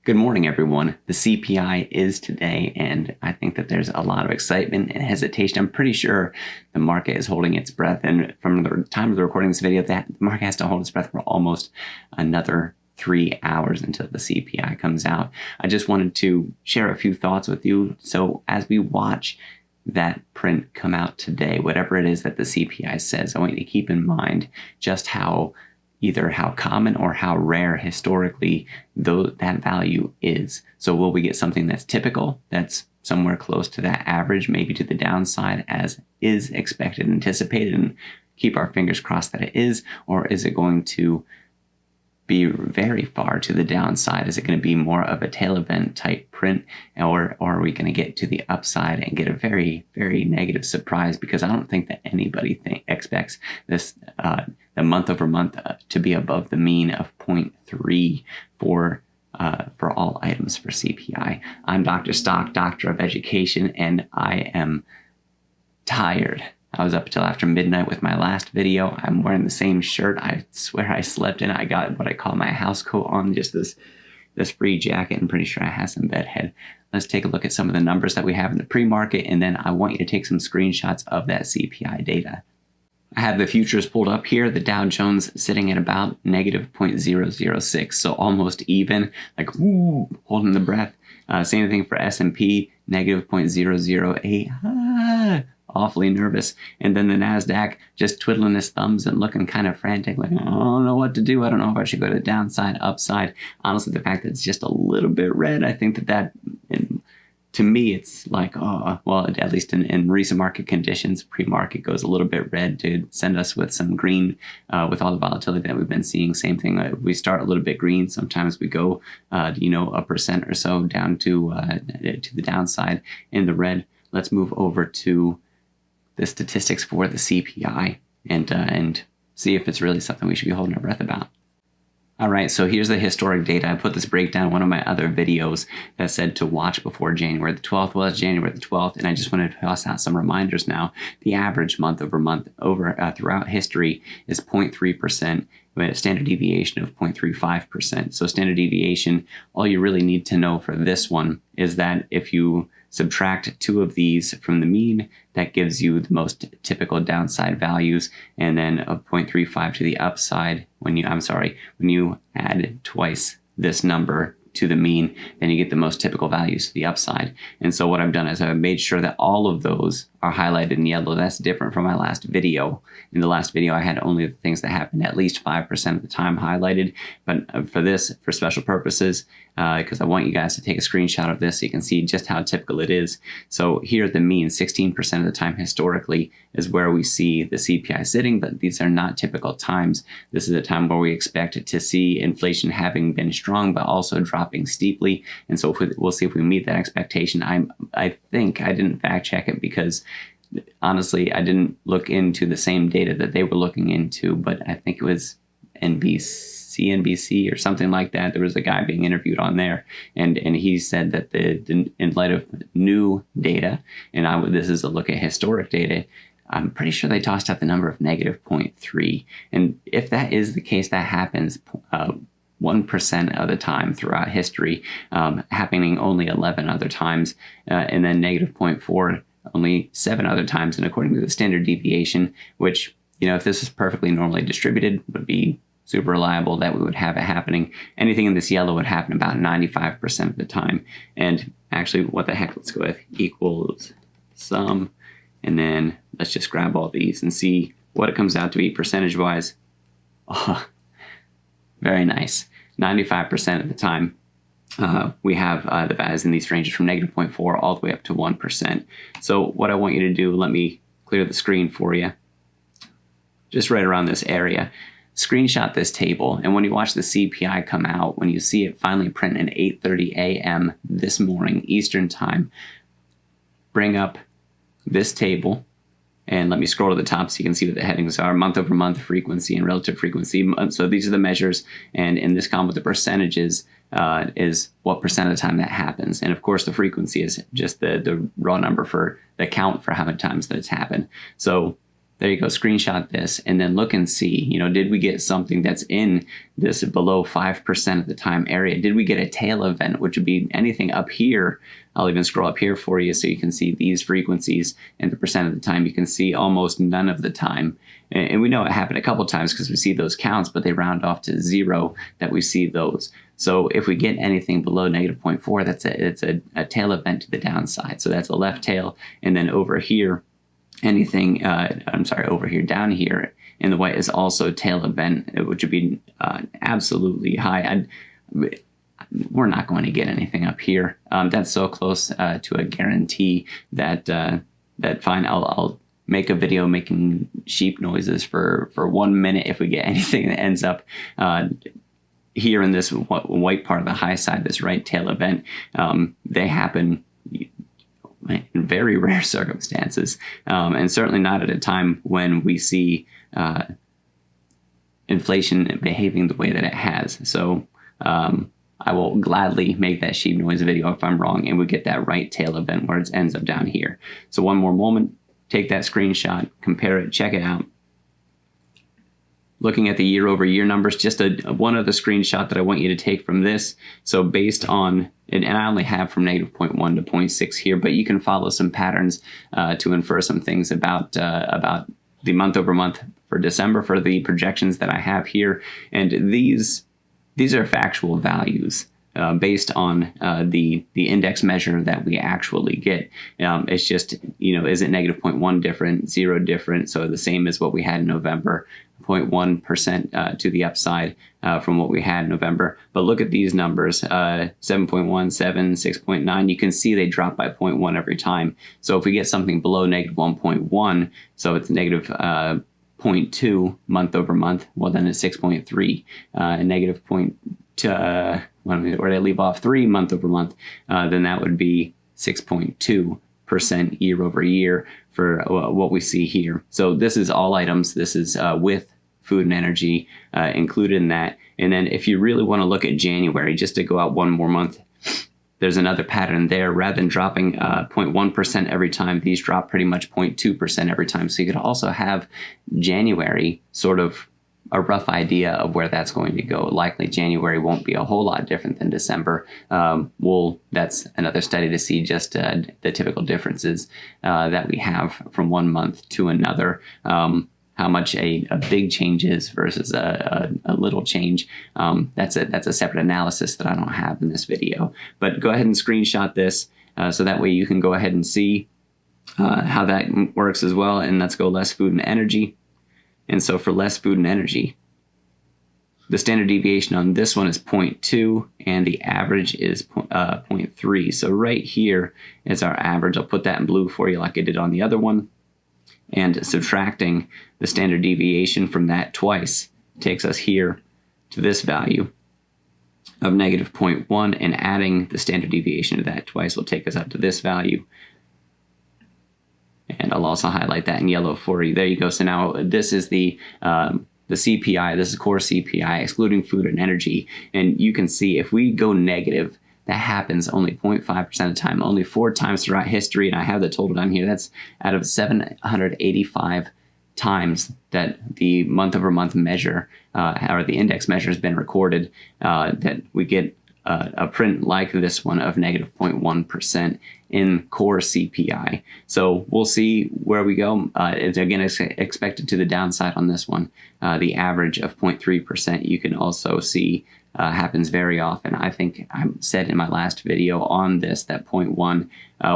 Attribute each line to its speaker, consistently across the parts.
Speaker 1: Good morning, everyone. The CPI is today, and I think that there's a lot of excitement and hesitation. I'm pretty sure the market is holding its breath, and from the time of the recording of this video, that the market has to hold its breath for almost another 3 hours until the CPI comes out. I just wanted to share a few thoughts with you. So as we watch that print come out today, whatever it is that the CPI says, I want you to keep in mind just either how common or how rare historically that value is. So will we get something that's typical, that's somewhere close to that average, maybe to the downside as is expected, anticipated, and keep our fingers crossed that it is? Or is it going to be very far to the downside? Is it going to be more of a tail event type print, or are we going to get to the upside and get a very, very negative surprise? Because I don't think that anybody expects this the month over month to be above the mean of 0.3 for all items for CPI. I'm Dr. Stock, Doctor of Education, and I am tired. I was up until after midnight with my last video. I'm wearing the same shirt I swear I slept in. I got what I call my house coat on, just this free jacket. I'm pretty sure I have some bedhead. Let's take a look at some of the numbers that we have in the pre-market, and then I want you to take some screenshots of that CPI data. I have the futures pulled up here. The Dow Jones sitting at about negative 0.006, so almost even, like, woo, holding the breath. Same thing for S&P, negative 0.008. Awfully nervous. And then the NASDAQ just twiddling his thumbs and looking kind of frantic, like, I don't know what to do. I don't know if I should go to downside, upside. Honestly, the fact that it's just a little bit red, I think that to me, it's like, oh, well, at least in recent market conditions, pre-market goes a little bit red to send us with some green with all the volatility that we've been seeing. Same thing, we start a little bit green. Sometimes we go, 1% or so down to the downside in the red. Let's move over to the statistics for the CPI and see if it's really something we should be holding our breath about. All right, so here's the historic data. I put this breakdown in one of my other videos that said to watch before January the 12th. Well, it's January the 12th, and I just wanted to toss out some reminders now. The average month over month throughout history is 0.3%. with a standard deviation of 0.35%. So standard deviation, all you really need to know for this one is that if you subtract two of these from the mean, that gives you the most typical downside values, and then a 0.35 to the upside. When you add twice this number to the mean, then you get the most typical values to the upside. And so what I've done is I've made sure that all of those are highlighted in yellow. That's different from my last video. In the last video, I had only the things that happened at least 5% of the time highlighted. But for special purposes, because I want you guys to take a screenshot of this so you can see just how typical it is. So here the mean, 16% of the time historically, is where we see the CPI sitting, but these are not typical times. This is a time where we expect to see inflation having been strong, but also dropping steeply. And so we'll see if we meet that expectation. I think I didn't fact check it because honestly, I didn't look into the same data that they were looking into, but I think it was NBC or something like that. There was a guy being interviewed on there, and he said that in light of new data, and this is a look at historic data, I'm pretty sure they tossed out the number of negative 0.3. And if that is the case, that happens 1% of the time throughout history, happening only 11 other times, and then negative 0.4 only 7 other times. And according to the standard deviation, which, if this is perfectly normally distributed, would be super reliable that we would have it happening. Anything in this yellow would happen about 95% of the time. And actually, what the heck, let's go with equals sum. And then let's just grab all these and see what it comes out to be percentage-wise. Oh, very nice. 95% of the time, we have the values in these ranges from negative 0.4 all the way up to 1%. So what I want you to do, let me clear the screen for you. Just right around this area. Screenshot this table, and when you watch the CPI come out, when you see it finally print at 8:30 a.m. this morning Eastern time, bring up this table and let me scroll to the top so you can see what the headings are: month over month frequency and relative frequency. So these are the measures, and in this column with the percentages is what percent of the time that happens. And of course the frequency is just the raw number for the count for how many times that it's happened. So there you go, screenshot this, and then look and see, did we get something that's in this below 5% of the time area? Did we get a tail event, which would be anything up here? I'll even scroll up here for you so you can see these frequencies and the percent of the time. You can see almost none of the time. And we know it happened a couple times because we see those counts, but they round off to 0 that we see those. So if we get anything below negative 0.4, it's a tail event to the downside. So that's a left tail. And then over here, over here, down here in the white is also tail event, which would be absolutely high. We're not going to get anything up here. That's so close to a guarantee that fine, I'll make a video making sheep noises for 1 minute if we get anything that ends up here in this white part of the high side, this right tail event. They happen in very rare circumstances, and certainly not at a time when we see inflation behaving the way that it has. So I will gladly make that sheep noise video if I'm wrong and we get that right tail event where it ends up down here. So one more moment, take that screenshot, compare it, check it out. Looking at the year-over-year numbers, just one other screenshot that I want you to take from this. So based on, and I only have from negative 0.1 to 0.6 here, but you can follow some patterns to infer some things about the month-over-month for December for the projections that I have here. And these are factual values based on the index measure that we actually get. It's just, is it negative 0.1 different, 0 different, so the same as what we had in November, 0.1% to the upside from what we had in November. But look at these numbers, 7.1, 7, 6.9. You can see they drop by 0.1 every time. So if we get something below negative 1.1, so it's negative 0.2 month over month, well then it's 6.3, and negative where did I leave off 3 month over month, then that would be 6.2% year over year for what we see here. So this is all items. This is with food and energy included in that. And then if you really want to look at January, just to go out one more month, there's another pattern there. Rather than dropping 0.1% every time, these drop pretty much 0.2% every time. So you could also have January sort of a rough idea of where that's going to go. Likely January won't be a whole lot different than December. That's another study to see just the typical differences that we have from one month to another. How much a big change is versus a little change. That's a separate analysis that I don't have in this video. But go ahead and screenshot this so that way you can go ahead and see how that works as well. And let's go less food and energy. And so for less food and energy, the standard deviation on this one is 0.2 and the average is 0.3. So right here is our average. I'll put that in blue for you like I did on the other one. And subtracting the standard deviation from that twice takes us here to this value of negative 0.1, and adding the standard deviation to that twice will take us up to this value. And I'll also highlight that in yellow for you. There you go. So now this is the CPI. This is core CPI, excluding food and energy. And you can see if we go negative, that happens only 0.5% of the time, only 4 times throughout history. And I have the total down here. That's out of 785 times that the month-over-month measure or the index measure has been recorded that we get a print like this one of negative 0.1% in core CPI. So we'll see where we go. It's again expected to the downside on this one. The average of 0.3% you can also see happens very often. I think I said in my last video on this that 0.1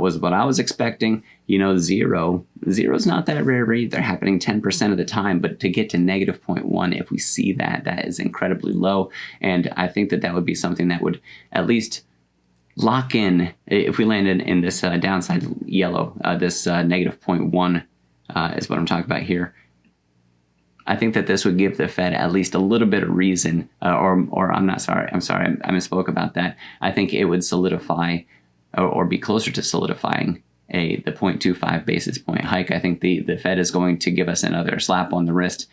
Speaker 1: was what I was expecting. Zero is not that rare either, happening 10% of the time, but to get to negative 0.1, if we see that is incredibly low. And I think that would be something that would at least lock in, if we landed in this downside yellow, this negative 0.1 is what I'm talking about here. I think that this would give the Fed at least a little bit of reason, or I'm sorry, I misspoke about that. I think it would solidify or be closer to solidifying the 0.25 basis point hike. I think the Fed is going to give us another slap on the wrist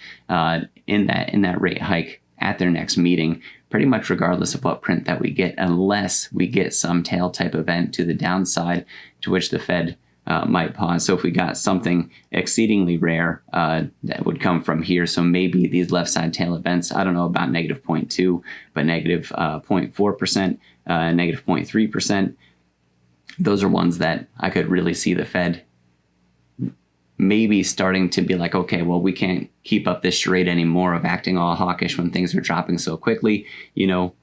Speaker 1: in that rate hike at their next meeting, pretty much regardless of what print that we get, unless we get some tail type event to the downside to which the Fed might pause. So if we got something exceedingly rare, that would come from here. So maybe these left side tail events, I don't know about negative 0.2, but negative 0.4%, negative 0.3%. Those are ones that I could really see the Fed maybe starting to be like, okay, well, we can't keep up this charade anymore of acting all hawkish when things are dropping so quickly. You know,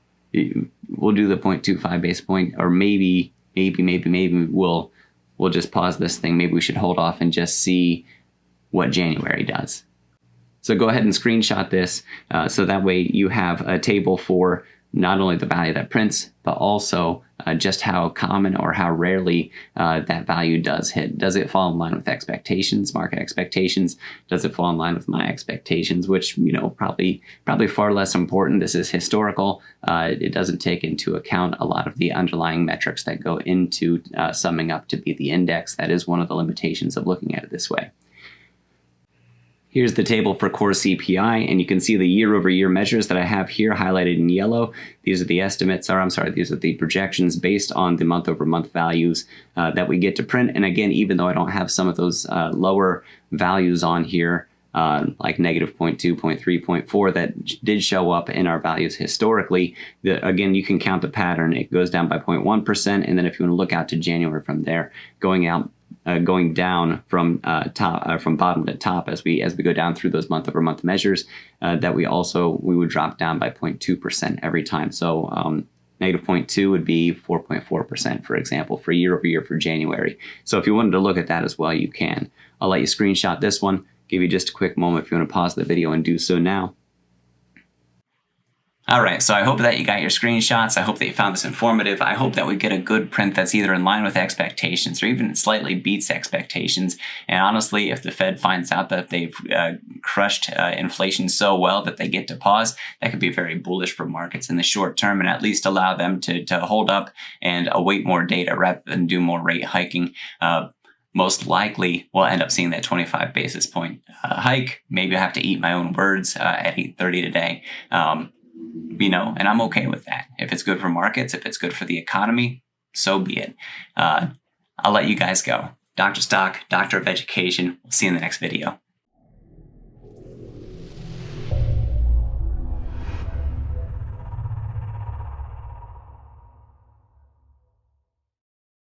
Speaker 1: we'll do the 0.25 base point, or maybe we'll just pause this thing. Maybe we should hold off and just see what January does. So go ahead and screenshot this so that way you have a table for not only the value that prints, but also just how common or how rarely that value does hit. Does it fall in line with expectations, market expectations? Does it fall in line with my expectations, which, you know, probably far less important. This is historical. It doesn't take into account a lot of the underlying metrics that go into summing up to be the index. That is one of the limitations of looking at it this way. Here's the table for core CPI, and you can see the year-over-year measures that I have here highlighted in yellow. These are the estimates, or I'm sorry, these are the projections based on the month-over-month values that we get to print. And again, even though I don't have some of those lower values on here, like negative 0.2, 0.3, 0.4 that did show up in our values historically, again, you can count the pattern. It goes down by 0.1%, and then if you want to look out to January from there, going down from from bottom to top as we go down through those month-over-month measures, that we would drop down by 0.2% every time. So negative 0.2 would be 4.4%, for example, for year-over-year for January. So if you wanted to look at that as well, you can. I'll let you screenshot this one. Give you just a quick moment if you want to pause the video and do so now. All right, so I hope that you got your screenshots. I hope that you found this informative. I hope that we get a good print that's either in line with expectations or even slightly beats expectations. And honestly, if the Fed finds out that they've crushed inflation so well that they get to pause, that could be very bullish for markets in the short term and at least allow them to hold up and await more data rather than do more rate hiking. Most likely, we'll end up seeing that 25 basis point hike. Maybe I have to eat my own words at 8:30 today. You know, and I'm okay with that. If it's good for markets, if it's good for the economy, so be it. I'll let you guys go. Dr. Stock, Doctor of Education. We'll see you in the next video.